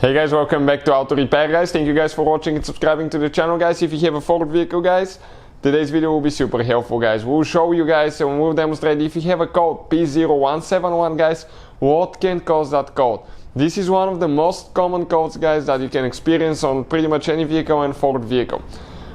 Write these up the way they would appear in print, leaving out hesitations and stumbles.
Hey guys, welcome back to Auto Repair guys. Thank you guys for watching and subscribing to the channel guys. If you have a Ford vehicle guys, today's video will be super helpful guys. We'll show you guys and we'll demonstrate if you have a code P0171 guys, what can cause that code. This is one of the most common codes guys that you can experience on pretty much any vehicle and Ford vehicle.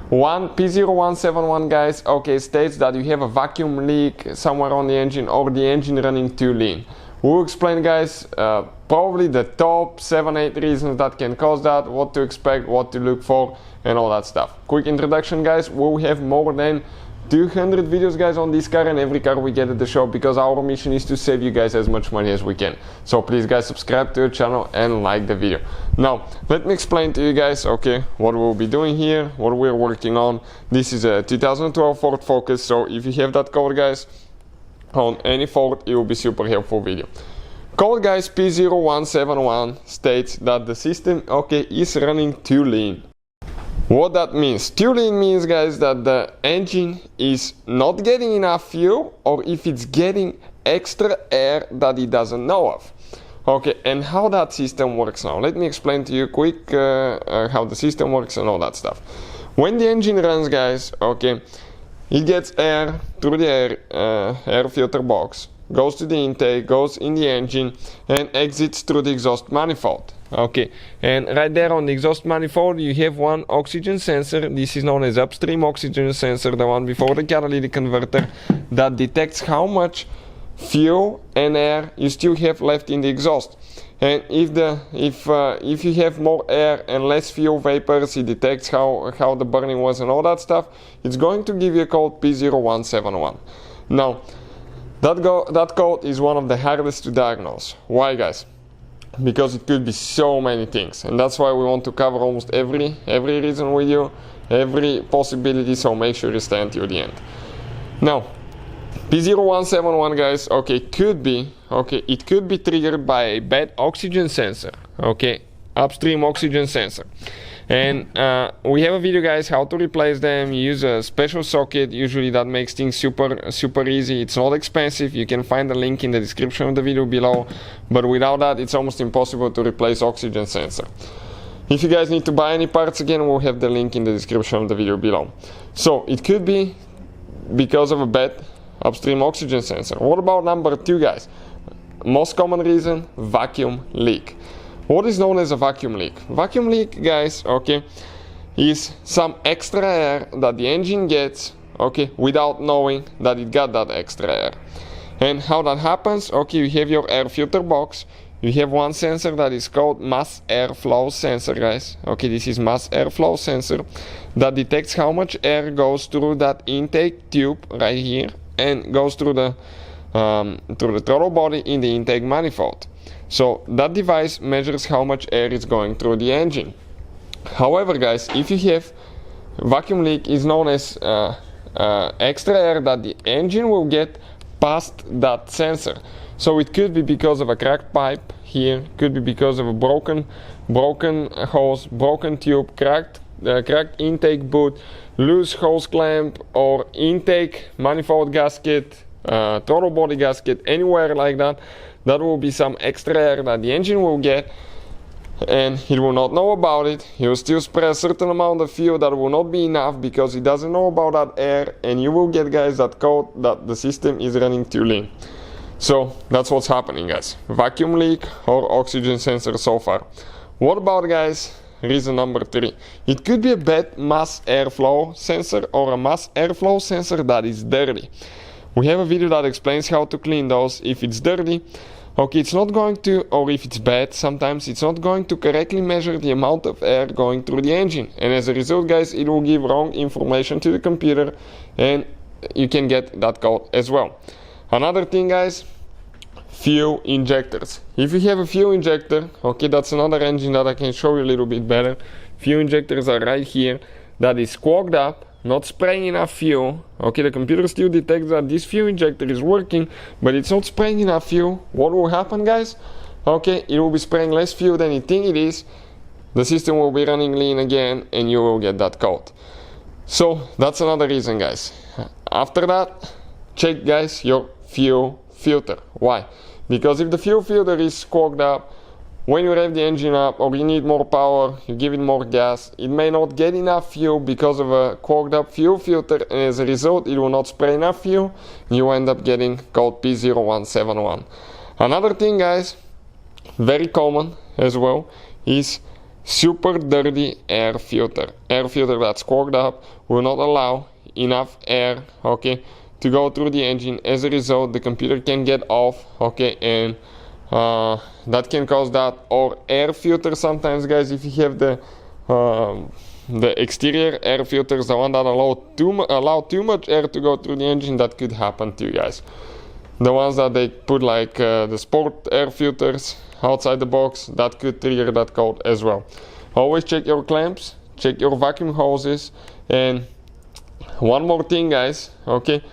One P0171 guys, okay, states that you have a vacuum leak somewhere on the engine or the engine running too lean. We'll explain guys probably the top 7-8 reasons that can cause that, what to expect, what to look for and all that stuff. Quick introduction guys, we'll have more than 200 videos guys on this car and every car we get at the shop because our mission is to save you guys as much money as we can. So please guys subscribe to the channel and like the video. Now let me explain to you guys okay what we'll be doing here, what we're working on. This is a 2012 Ford Focus, so if you have that code guys on any Ford, it will be super helpful video. Code guys P0171 states that the system okay is running too lean. What that means? Too lean means guys that the engine is not getting enough fuel, or if it's getting extra air that it doesn't know of. Okay, and how that system works now. Let me explain to you quick how the system works and all that stuff. When the engine runs guys, okay, it gets air through the air filter box, goes to the intake, goes in the engine and exits through the exhaust manifold. Okay, and right there on the exhaust manifold you have one oxygen sensor. This is known as upstream oxygen sensor, the one before the catalytic converter, that detects how much fuel and air you still have left in the exhaust. And if you have more air and less fuel vapors, it detects how the burning was and all that stuff. It's going to give you a code P0171. Now that code is one of the hardest to diagnose. Why guys? Because it could be so many things, and that's why we want to cover almost every reason with you, every possibility, so make sure you stay until the end. Now P0171 guys, okay, it could be triggered by a bad oxygen sensor, okay, upstream oxygen sensor. And we have a video guys how to replace them. You use a special socket, usually that makes things super easy. It's not expensive, you can find the link in the description of the video below, but without that it's almost impossible to replace oxygen sensor. If you guys need to buy any parts, again we'll have the link in the description of the video below. So it could be because of a bad upstream oxygen sensor. What about number 2 guys? Most common reason, vacuum leak. What is known as a vacuum leak? Vacuum leak guys, okay, is some extra air that the engine gets, okay, without knowing that it got that extra air. And how that happens, okay, you have your air filter box, you have one sensor that is called mass airflow sensor guys. Okay, this is mass airflow sensor that detects how much air goes through that intake tube right here and goes through the throttle body in the intake manifold. So that device measures how much air is going through the engine. However guys, if you have vacuum leak, is known as extra air that the engine will get past that sensor. So it could be because of a cracked pipe here, could be because of a broken hose, broken tube, cracked intake boot, loose hose clamp, or intake manifold gasket, throttle body gasket, anywhere like that. That will be some extra air that the engine will get, and it will not know about it. He will still spray a certain amount of fuel that will not be enough because he doesn't know about that air, and you will get guys that code that the system is running too lean. So that's what's happening guys, vacuum leak or oxygen sensor so far. What about guys reason number 3? It could be a bad mass airflow sensor or a mass airflow sensor that is dirty. We have a video that explains how to clean those. If it's dirty, okay, it's not going to, or if it's bad, sometimes it's not going to correctly measure the amount of air going through the engine. And as a result, guys, it will give wrong information to the computer and you can get that code as well. Another thing, guys, fuel injectors. If you have a fuel injector, okay, that's another engine that I can show you a little bit better. Fuel injectors are right here, that is clogged up, not spraying enough fuel. Okay, the computer still detects that this fuel injector is working, but it's not spraying enough fuel. What will happen guys? Okay, it will be spraying less fuel than you think it is. The system will be running lean again and you will get that code. So that's another reason guys. After that, check guys your fuel filter. Why? Because if the fuel filter is clogged up, when you rev the engine up or you need more power, you give it more gas, it may not get enough fuel because of a clogged up fuel filter, and as a result it will not spray enough fuel, and you end up getting called P0171. Another thing, guys, very common as well, is super dirty air filter. Air filter that's clogged up will not allow enough air, okay, to go through the engine. As a result, the computer can get off, okay, and that can cause that. Or air filter sometimes, guys, if you have the exterior air filters, the one that allow too much air to go through the engine, that could happen to you guys. The ones that they put like the sport air filters outside the box, that could trigger that code as well. Always check your clamps, check your vacuum hoses, and one more thing, guys, okay,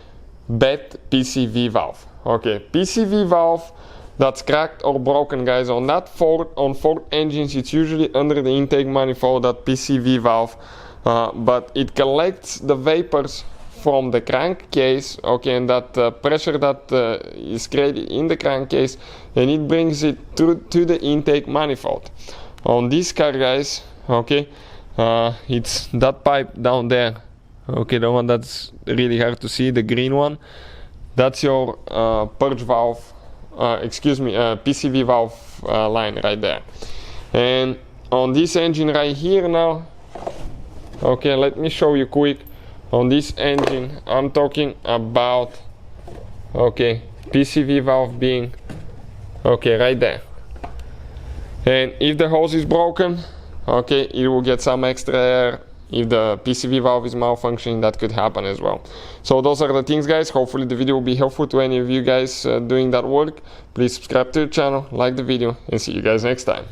bad PCV valve. Okay, PCV valve that's cracked or broken, guys, on Ford engines, it's usually under the intake manifold, that PCV valve, but it collects the vapors from the crankcase, okay, and that pressure that is created in the crankcase, and it brings it to the intake manifold. On this car, guys, okay, it's that pipe down there, okay, the one that's really hard to see, the green one, that's your purge valve, PCV valve line right there. And on this engine right here now, okay, let me show you quick. On this engine, I'm talking about, okay, PCV valve being, okay, right there. And if the hose is broken, okay, it will get some extra air. If the PCV valve is malfunctioning, that could happen as well. So those are the things, guys. Hopefully the video will be helpful to any of you guys doing that work. Please subscribe to the channel, like the video, and see you guys next time.